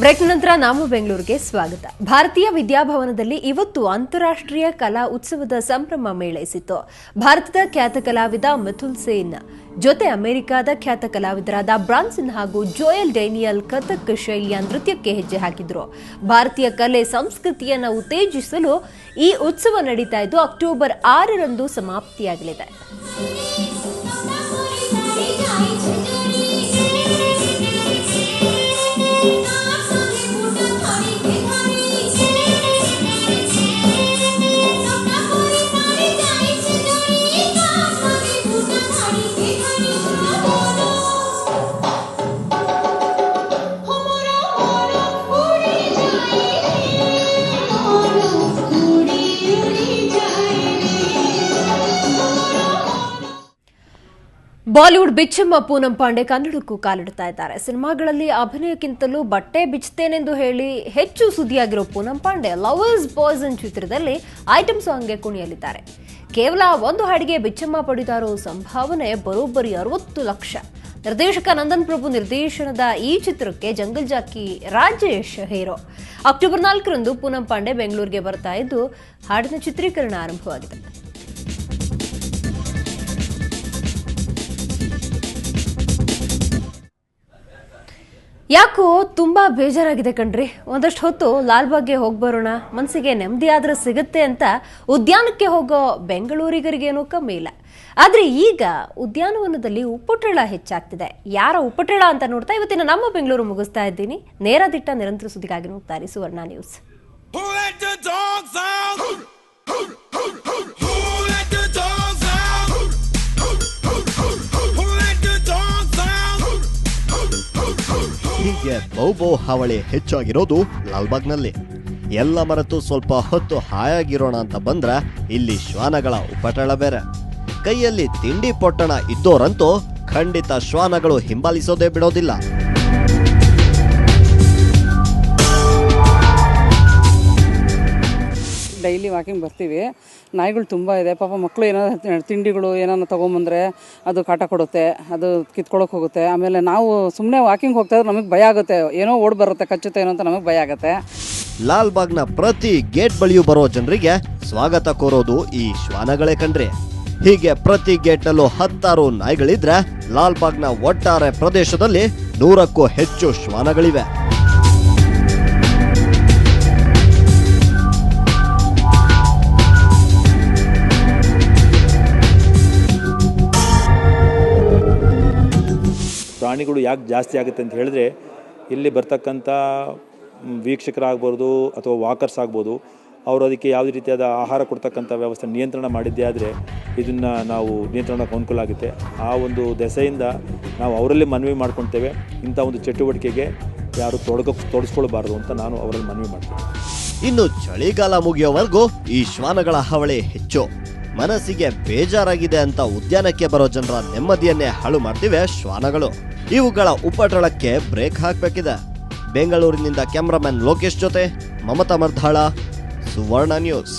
Break ನಂತರ ನಾವು ಬೆಂಗಳೂರಿಗೆ ಸ್ವಾಗತ. ಭಾರತೀಯ ವಿದ್ಯಾಭವನದಲ್ಲಿ ಇವತ್ತು ಅಂತಾರಾಷ್ಟ್ರೀಯ ಕಲಾ ಉತ್ಸವದ ಸಂಭ್ರಮ ಮೇಳೈಸಿತ್ತು. ಭಾರತದ ಖ್ಯಾತ ಕಲಾವಿದ ಮಿಥುಲ್ ಸೇನ್ ಜೊತೆ ಅಮೆರಿಕದ ಖ್ಯಾತ ಕಲಾವಿದರಾದ ಬ್ರಾನ್ಸನ್ ಹಾಗೂ ಜೋಯಲ್ ಡೇನಿಯಲ್ ಕಥಕ್ ಶೈಲಿಯ ನೃತ್ಯಕ್ಕೆ ಹೆಜ್ಜೆ ಹಾಕಿದ್ರು. ಭಾರತೀಯ ಕಲೆ ಸಂಸ್ಕೃತಿಯನ್ನು ಉತ್ತೇಜಿಸಲು ಈ ಉತ್ಸವ ನಡೀತಾ ಇದ್ದು ಅಕ್ಟೋಬರ್ 6ರಂದು ಸಮಾಪ್ತಿಯಾಗಲಿದೆ. ಬಾಲಿವುಡ್ ಬಿಚ್ಚಮ್ಮ ಪೂನಂ ಪಾಂಡೆ ಕನ್ನಡಕ್ಕೂ ಕಾಲಿಡ್ತಾ ಇದ್ದಾರೆ. ಸಿನಿಮಾಗಳಲ್ಲಿ ಅಭಿನಯಕ್ಕಿಂತಲೂ ಬಟ್ಟೆ ಬಿಚ್ಚುತ್ತೇನೆಂದು ಹೇಳಿ ಹೆಚ್ಚು ಸುದ್ದಿಯಾಗಿರೋ ಪೂನಂ ಪಾಂಡೆ ಲವರ್ಸ್ ಪಾಯ್ಸನ್ ಚಿತ್ರದಲ್ಲಿ ಐಟಂ ಸಾಂಗ್ಗೆ ಕುಣಿಯಲಿದ್ದಾರೆ. ಕೇವಲ ಒಂದು ಹಾಡಿಗೆ ಬಿಚ್ಚಮ್ಮ ಪಡಿತಾ ಇರೋ ಸಂಭಾವನೆ ಬರೋಬ್ಬರಿ 60 ಲಕ್ಷ. ನಿರ್ದೇಶಕ ನಂದನ್ ಪ್ರಭು ನಿರ್ದೇಶನದ ಈ ಚಿತ್ರಕ್ಕೆ jungle Jackie Rajesh hero. October 4ರಂದು ಪೂನಂ ಪಾಂಡೆ ಬೆಂಗಳೂರಿಗೆ ಬರ್ತಾ ಇದ್ದು ಹಾಡಿನ ಚಿತ್ರೀಕರಣ ಆರಂಭವಾಗಿದೆ. ಯಾಕೋ ತುಂಬಾ ಬೇಜಾರಾಗಿದೆ ಕಣ್ರಿ. ಒಂದಷ್ಟು ಹೊತ್ತು ಲಾಲ್ಬಾಗ್ಗೆ ಹೋಗ್ಬರೋಣ, ಮನಸ್ಸಿಗೆ ನೆಮ್ಮದಿ ಆದ್ರೆ ಸಿಗುತ್ತೆ ಅಂತ ಉದ್ಯಾನಕ್ಕೆ ಹೋಗೋ ಬೆಂಗಳೂರಿಗರಿಗೇನೂ ಕಮ್ಮಿ ಇಲ್ಲ. ಆದ್ರೆ ಈಗ ಉದ್ಯಾನವನದಲ್ಲಿ ಉಪ್ಪುಟಳ ಹೆಚ್ಚಾಗ್ತಿದೆ. ಯಾರ ಉಪ್ಪುಟಳ ಅಂತ ನೋಡ್ತಾ ಇವತ್ತಿನ ನಮ್ಮ ಬೆಂಗಳೂರು ಮುಗಿಸ್ತಾ ಇದ್ದೀನಿ. ನೇರ ದಿಟ್ಟ ನಿರಂತರ ಸುದ್ದಿಗಾಗಿ ನೋಡ್ತಾರೆ ಸುವರ್ಣ ನ್ಯೂಸ್. ಹೀಗೆ ಬೌಬೋ ಹಾವಳಿ ಹೆಚ್ಚಾಗಿರೋದು ಲಾಲ್ಬಾಗ್ನಲ್ಲಿ. ಎಲ್ಲ ಮರೆತು ಸ್ವಲ್ಪ ಹೊತ್ತು ಹಾಯಾಗಿರೋಣ ಅಂತ ಬಂದ್ರ ಇಲ್ಲಿ ಶ್ವಾನಗಳ ಉಪಟಳ ಬೇರೆ. ಕೈಯಲ್ಲಿ ತಿಂಡಿ ಪೊಟ್ಟಣ ಇದ್ದೋರಂತೂ ಖಂಡಿತ ಶ್ವಾನಗಳು ಹಿಂಬಾಲಿಸೋದೇ ಬಿಡೋದಿಲ್ಲ. ಡೈಲಿ ವಾಕಿಂಗ್ ಬರ್ತೀವಿ. ನಾಯಿಗಳು ತುಂಬ ಇದೆ. ಪಾಪ ಮಕ್ಕಳು ಏನಾದ್ರು ತಿಂಡಿಗಳು ಏನಾರು ತೊಗೊಂಬಂದರೆ ಅದು ಕಾಟ ಕೊಡುತ್ತೆ, ಅದು ಕಿತ್ಕೊಳ್ಳೋಕೆ ಹೋಗುತ್ತೆ. ಆಮೇಲೆ ನಾವು ಸುಮ್ಮನೆ ವಾಕಿಂಗ್ ಹೋಗ್ತಾ ಇದ್ರೆ ನಮಗೆ ಭಯ ಆಗುತ್ತೆ, ಏನೋ ಓಡ್ ಬರುತ್ತೆ, ಕಚ್ಚುತ್ತೆ ಏನೋ ಅಂತ ನಮಗೆ ಭಯ ಆಗುತ್ತೆ. ಲಾಲ್ಬಾಗ್ನ ಪ್ರತಿ ಗೇಟ್ ಬಳಿಯೂ ಬರೋ ಜನರಿಗೆ ಸ್ವಾಗತ ಕೋರೋದು ಈ ಶ್ವಾನಗಳೇ ಕಣ್ರಿ. ಹೀಗೆ ಪ್ರತಿ ಗೇಟ್ನಲ್ಲೂ 10 ನಾಯಿಗಳಿದ್ರೆ ಲಾಲ್ಬಾಗ್ನ ಒಟ್ಟಾರೆ ಪ್ರದೇಶದಲ್ಲಿ 100ಕ್ಕೂ ಹೆಚ್ಚು ಶ್ವಾನಗಳಿವೆ. ಪ್ರಾಣಿಗಳು ಯಾಕೆ ಜಾಸ್ತಿ ಆಗುತ್ತೆ ಅಂತ ಹೇಳಿದ್ರೆ, ಇಲ್ಲಿ ಬರ್ತಕ್ಕಂಥ ವೀಕ್ಷಕರಾಗ್ಬೋದು ಅಥವಾ ವಾಕರ್ಸ್ ಆಗ್ಬೋದು, ಅವರು ಅದಕ್ಕೆ ಯಾವುದೇ ರೀತಿಯಾದ ಆಹಾರ ಕೊಡ್ತಕ್ಕಂಥ ವ್ಯವಸ್ಥೆ ನಿಯಂತ್ರಣ ಮಾಡಿದ್ದೇ ಆದರೆ ಇದನ್ನು ನಾವು ನಿಯಂತ್ರಣಕ್ಕೆ ಅನುಕೂಲ ಆಗುತ್ತೆ. ಆ ಒಂದು ದೆಸೆಯಿಂದ ನಾವು ಅವರಲ್ಲಿ ಮನವಿ ಮಾಡ್ಕೊಳ್ತೇವೆ, ಇಂಥ ಒಂದು ಚಟುವಟಿಕೆಗೆ ಯಾರು ತೊಡಗಿಸ್ಕೊಳ್ಬಾರ್ದು ಅಂತ ನಾನು ಅವರಲ್ಲಿ ಮನವಿ ಮಾಡ್ತೇನೆ. ಇನ್ನು ಚಳಿಗಾಲ ಮುಗಿಯೋವರೆಗೂ ಈ ಶ್ವಾನಗಳ ಹಾವಳಿ ಹೆಚ್ಚು. ಮನಸ್ಸಿಗೆ ಬೇಜಾರಾಗಿದೆ ಅಂತ ಉದ್ಯಾನಕ್ಕೆ ಬರೋ ಜನರ ನೆಮ್ಮದಿಯನ್ನೇ ಹಾಳು ಮಾಡ್ತಿವೆ ಶ್ವಾನಗಳು. ಇವುಗಳ ಉಪಟಳಕ್ಕೆ ಬ್ರೇಕ್ ಹಾಕಬೇಕಿದೆ. ಬೆಂಗಳೂರಿನಿಂದ ಕ್ಯಾಮರಾಮನ್ ಲೋಕೇಶ್ ಜೊತೆ ಮಮತಾ ಮರ್ಧಾಳ, ಸುವರ್ಣ ನ್ಯೂಸ್.